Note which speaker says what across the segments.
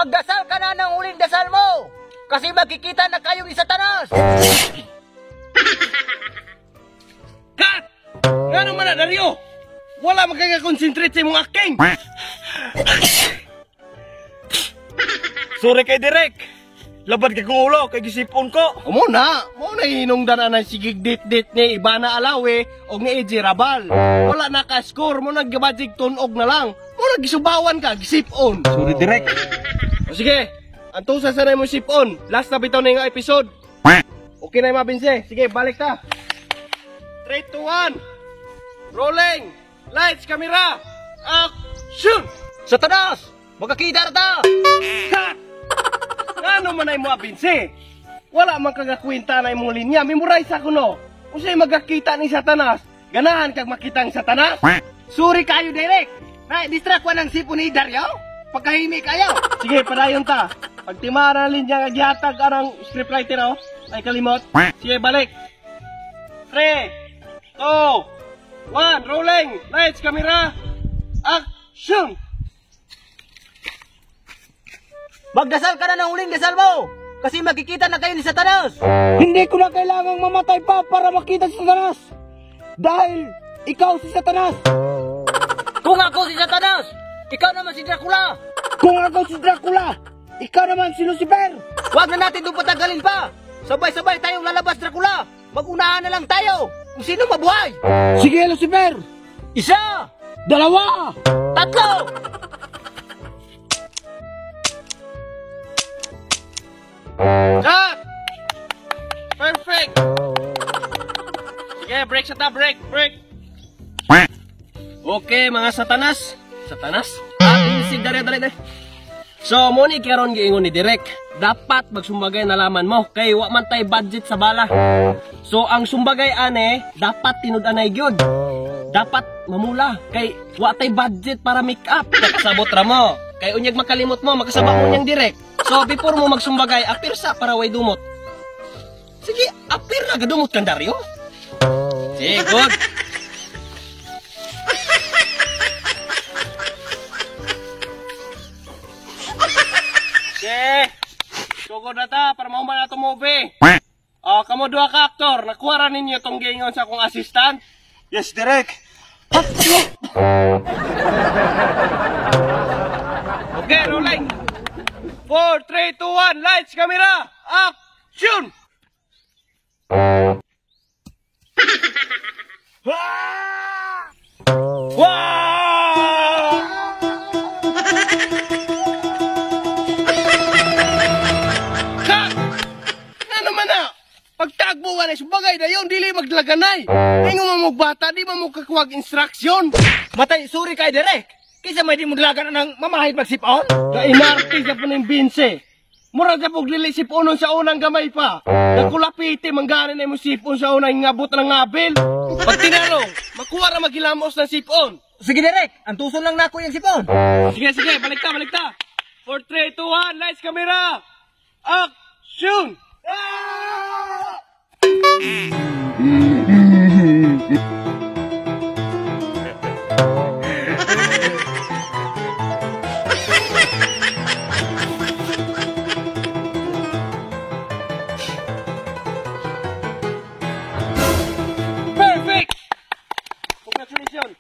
Speaker 1: Magdasal ka na ng huling dasal mo! Kasi magkikita na kayo ni Satanas!
Speaker 2: Kat! Nga naman na, Dario! Wala magkakakonsentrate sa imong acting! Sorry kay Direk! Labad ka kong ulo, kay gisipon ko!
Speaker 3: Mo na hinungdan na sigig dit-dit ni Ibana Alawi o ni EJ Rabal. Wala na ka-score, mo nag-magic tunog na lang. Mo nagisubawan ka, gisipon.
Speaker 2: Sorry, Direk!
Speaker 3: O sige, antusa sa na mo sipon. Last na bitaw na yung episode. Okay na yung mabinse. Sige, balik ta. 3, 2, 1. Rolling. Lights, camera. Action!
Speaker 1: Satanas! Magkakita na ta!
Speaker 3: Cut! Ano man ay mo abinse? Wala man kagakwenta na imong linya. Memorize ako no. Kung sa'yo magkakita ni Satanas, ganahan kag makita ang Satanas.
Speaker 1: Suri kayo, Derek! Na-distract ko ng sipon ni Dario? Pagkahimik kayo!
Speaker 3: Sige, padayon ta. Pagtimara na linya nga gihatag arang scriptwriter oh. Ay kalimot. Sige, balik. 3, 2, 1. Rolling. Lights, camera. Action!
Speaker 1: Magdasal ka na ng huling dasal mo! Kasi magkikita na kayo ni Satanas!
Speaker 2: Hindi ko na kailangang mamatay pa para makita si Satanas! Dahil ikaw si Satanas!
Speaker 1: Kung ako si Satanas, ikaw naman si Dracula!
Speaker 2: Kung ako si Dracula, ikaw naman si Lucifer!
Speaker 1: Huwag na natin itong patagalin pa! Sabay-sabay tayong lalabas, Dracula! Mag-unahan na lang tayo! Kung sino mabuhay!
Speaker 2: Sige, Lucifer!
Speaker 1: 1,
Speaker 2: 2!
Speaker 1: 3!
Speaker 3: Cut! Perfect! Sige, break sa ta, break! Okay, mga Satanas. Satanas? Insig, dali. So, muni karon giingon ni Direk. Dapat magsumbagay na laman mo. Kay wa man tay budget sa bala. So, ang sumbagay ane, dapat tinud-anay gyud. Dapat mamula. Kay wa tay budget para make up. Kasabot ra mo. Kay unyag makalimot mo, makasaba mo niyang Direk. So, before mo magsumbagay, apir sa para way dumot. Sige, apir na gadumot kang Dario. Sige, good. Sige. Sugod na ta, para mauman na itong movie. Kamo dua ka aktor, nakuha rin ninyo itong gingon sa akong assistant.
Speaker 2: Yes, Direk!
Speaker 3: Okay, rolling. 4, 3, 2, 1, lights, camera, action! Wow! Cut! Ano naman na? Pagtagbuhan ay subagay na yun, dili maglaganay. Ay nga mo bata, di ba mo kakuwag instruction?
Speaker 1: Matay, suri kay Derek! Kisa may di mo dalagan ng mamahit magsipon?
Speaker 3: Kainarte siya po ng binse. Mura siya po glilisiponon sa unang gamay pa. Nagkulapiti, mangganin na mo sipon sa unang ngabot ng ngabil. Pag tinarong, makuha na maghilamos ng sipon.
Speaker 1: Sige, Derek! Ang tuson lang na ako yung sipon!
Speaker 3: Sige, balik ta. 4, 3, 2, 1, lights, camera, action! Perfect! Congratulations!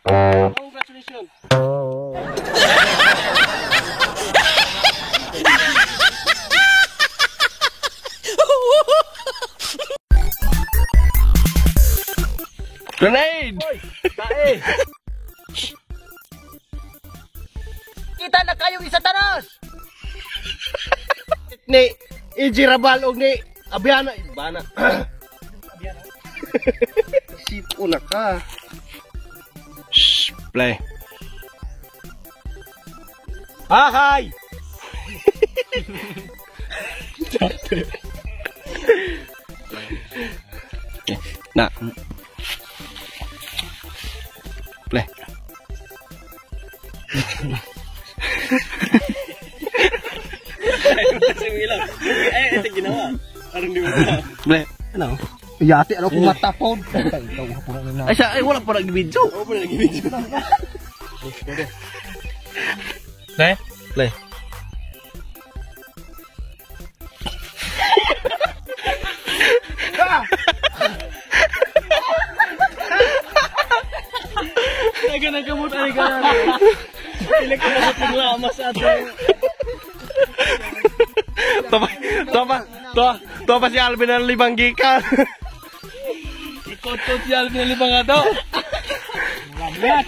Speaker 3: Grenade!
Speaker 1: Tae! Kita na kayo ni Satanas!
Speaker 3: Ni EJ Rabal o ni Abiana. Ibana. Sipo na ka.
Speaker 2: Shh, play.
Speaker 1: Hahay!
Speaker 3: Na. Play.
Speaker 2: Ito ginawa. Parang di mo ba?
Speaker 3: Play. Ano?
Speaker 1: Yati, ano kung matapod?
Speaker 3: Ay siya, ay wala pa nag-video.
Speaker 2: Oo, pa nag-video.
Speaker 3: Play. Play. Dili ko na paglama sa atin.
Speaker 4: To pa si Alvin ang libang gikan.
Speaker 3: Ikot-tot si Alvin ang libang ato.
Speaker 2: Lahat.